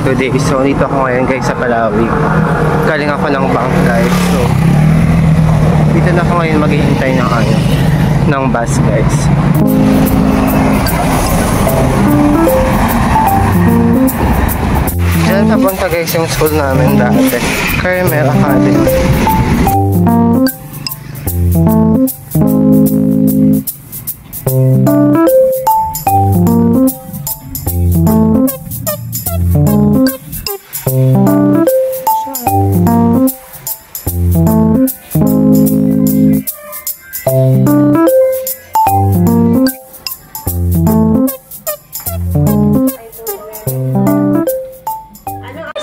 today. So, dito ako ngayon guys sa Palawi. Galing ako ng bank guys. So, dito na ako ngayon maghihintay ng bus guys. Diyan papunta guys yung school namin dati. Carmel Academy.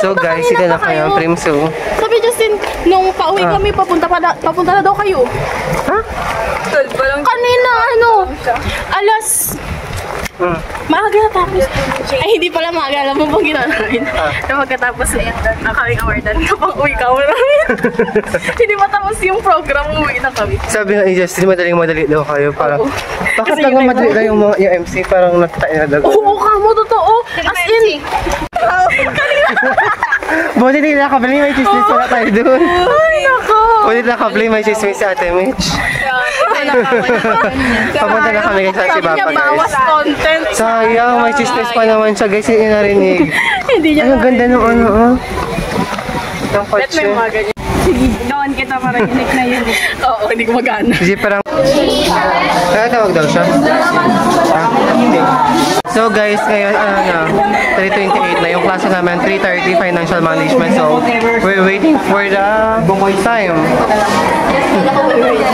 So guys, ito na kayo, Primso. Sabi Justin, nung pauwi kami, papunta na daw kayo. Ha? Kanina, alas... Maaga na tapos. Ay, hindi pala maaga. Alam mo pang ginawa namin. Na magkatapos na kaming awardan, kapag uwi ka namin. Hindi matapos yung program, uwi na kami. Sabi nga ni Justin, madali daw kayo. Parang, bakit lang madali lang yung mga MC? Parang nagtatain na daw. Oo, kamo, totoo. As in, buti din nakabili, may chismis pala tayo dun. ay, nako. Buti nakabili, may chismis si Ate Mitch. Papunta na kami guys sa Sabi niya, Sibapa bawas guys. content. Sayang, may chismis pa naman siya guys, hindi narinig. Hindi niya. Ay, ang ganda ng ano, ng Let mo kotse. yung mga ganyan. Sige, gawan kita para unique na yun. Oo, hindi ko magana. Kasi parang... Kaya tawag daw siya? Hindi. So guys, ngayon 3:28 na yung klase namin, 3:30 financial management. So, we're waiting for the time.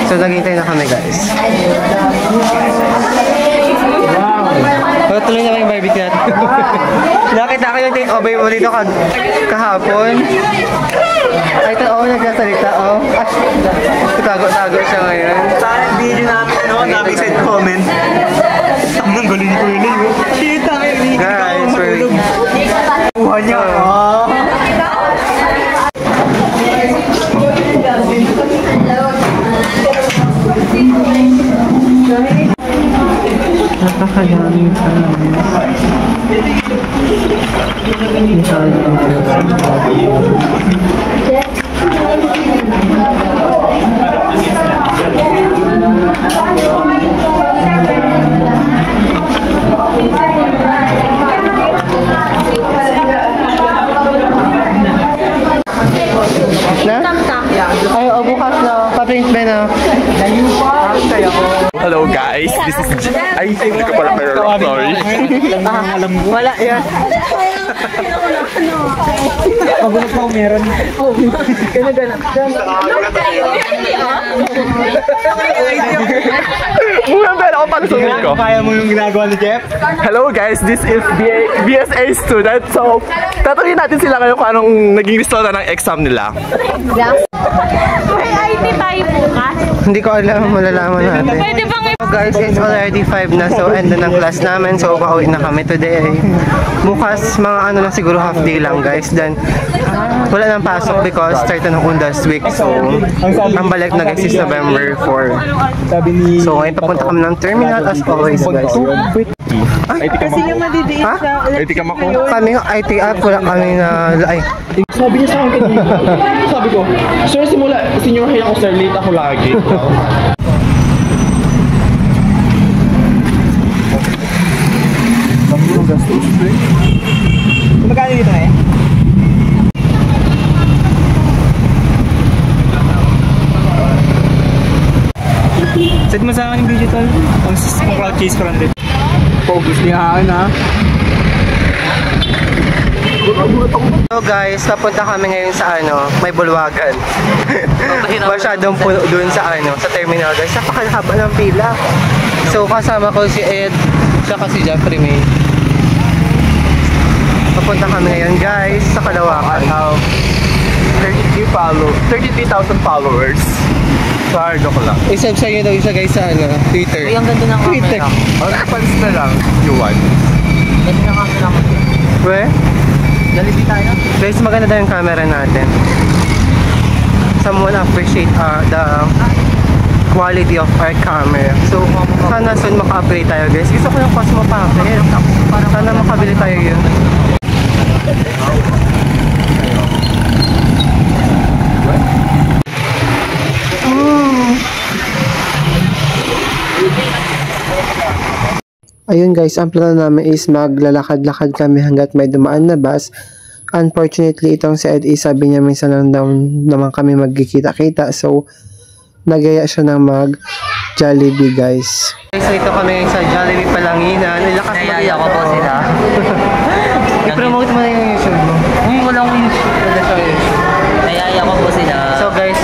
So, naghintay na kami guys. Wow! Tuloy na kayong barbecue natin. Nakita ko yung take-away mo dito kahapon. Ay, ito, nagsasalita, Tago-tago siya ngayon. Parang video namin, namin send comment. Ang galing ko yun, Shit, guys, we're... Buha niya, Napakadaming Ay, bukas na. Pa-print ba na? Hello guys, this is... Ay, hindi ko pala pero sorry. Wala yan. Magulat mo meron. Gana. Pero ako pala sabihin ko. Kaya mo yung ginagawa ni Jeff? Hello guys, this is BSA student. So, tatanungin natin sila ngayon kung anong naging resulta ng exam nila. May IT tayo bukas. Hindi ko alam, malalaman natin. Pwede bang So guys, it's already 5 na, so end na ng class namin. So, pauwi na kami today. Bukas, mga lang siguro half day lang guys. Then, wala nang pasok because start na ng Undas week. So, ang balik na guys is November 4. So, ngayon papunta kami ng terminal as always guys. Ay, Kasi yung madidiin ha? sa Ready ka mako? Kami yung IT app, wala kami na... Ay, Sabi niya sa akin kanina. Sabi ko, sir, senior high ako sir, late ako lagi. Magkano dito na Set mo sa akin yung digital. Ang cloud case ko lang din. Focus niya akin ha. so guys, papunta kami ngayon sa may bulwagan. Masyadong puno dun sa sa terminal guys. Napakahaba ng pila. So kasama ko si Ed, siya si Jeffrey May. Papunta kami ngayon guys sa Kalawakan. 33,000 followers. Sorry, joke lang. I-subscribe nyo daw isa guys sa Twitter. Ay, ang ganda ng Twitter. camera. Fans na lang, you want. Ganda ng camera mo. Weh? Dalibi tayo. Guys, maganda daw yung camera natin. Someone appreciate the quality of our camera. So, sana soon maka-upgrade tayo guys. Gusto ko yung Cosmo Pocket. Sana makabili tayo yun. Ayun guys, ang plano namin is maglalakad-lakad kami hanggat may dumaan na bus. Unfortunately, itong si Ed sabi niya minsan lang daw naman kami magkikita-kita. So, nagaya siya ng mag-Jollibee guys. So, ito kami sa Jollibee Palanginan. Ilakas Nayaya ko po sila. I-promote mo na yung YouTube mo. Walang YouTube. Wala siya YouTube. Nayaya ko po sila. So guys,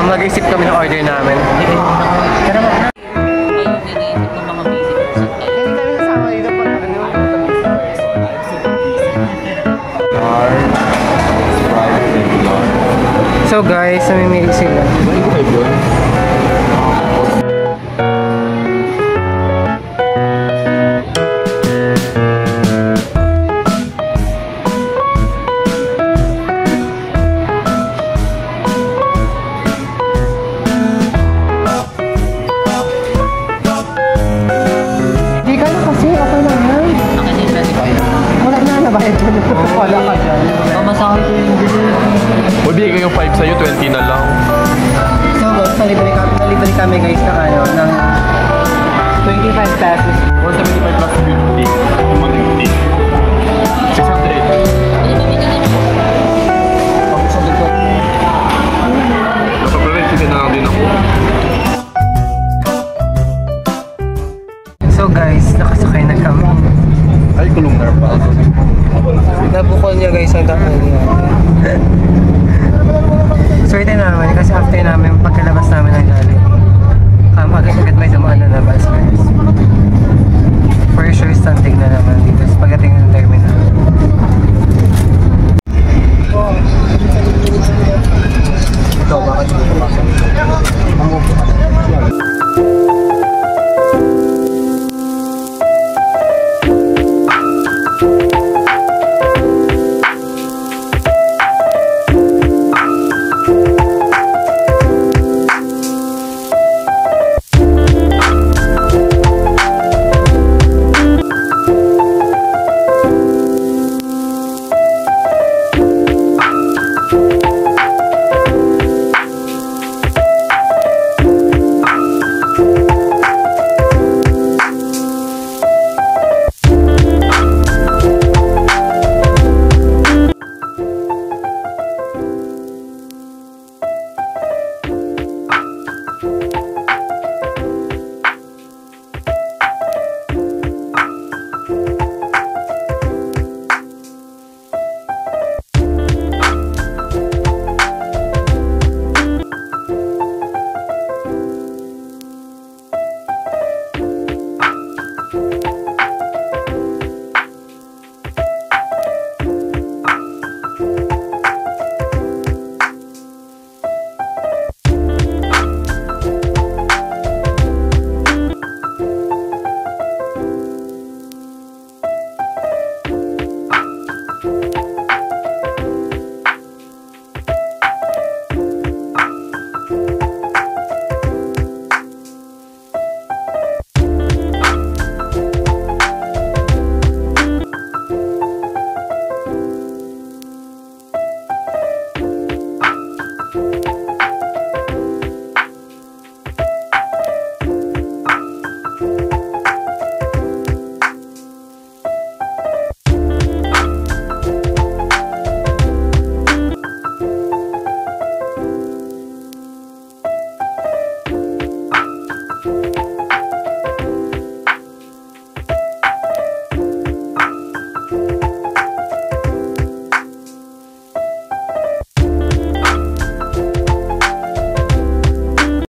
mag-isip kami ng order namin. Pero wag na. Ngayon, iniisip ng mga busy person. Hindi kami sasama dito pag So guys, namimili sila. Hindi ka na kasi, okay lang yan. Akin yung 25. Wala na, nabayad ko na. Wala ka dyan. Pamasahe ko yung O, bigay ko yung 5 sa'yo, 20 na lang. So guys, nalibre kami guys ng ano, ng 25 pesos. 175 plus 50. 150. 600. Nakapalit, sige na lang din ako. So guys, nakasakay na kami. Ay, kulong na pa. Nabukol niya guys ang daan niya. Swerte naman kasi after namin, pagkalabas namin ng Jollibee,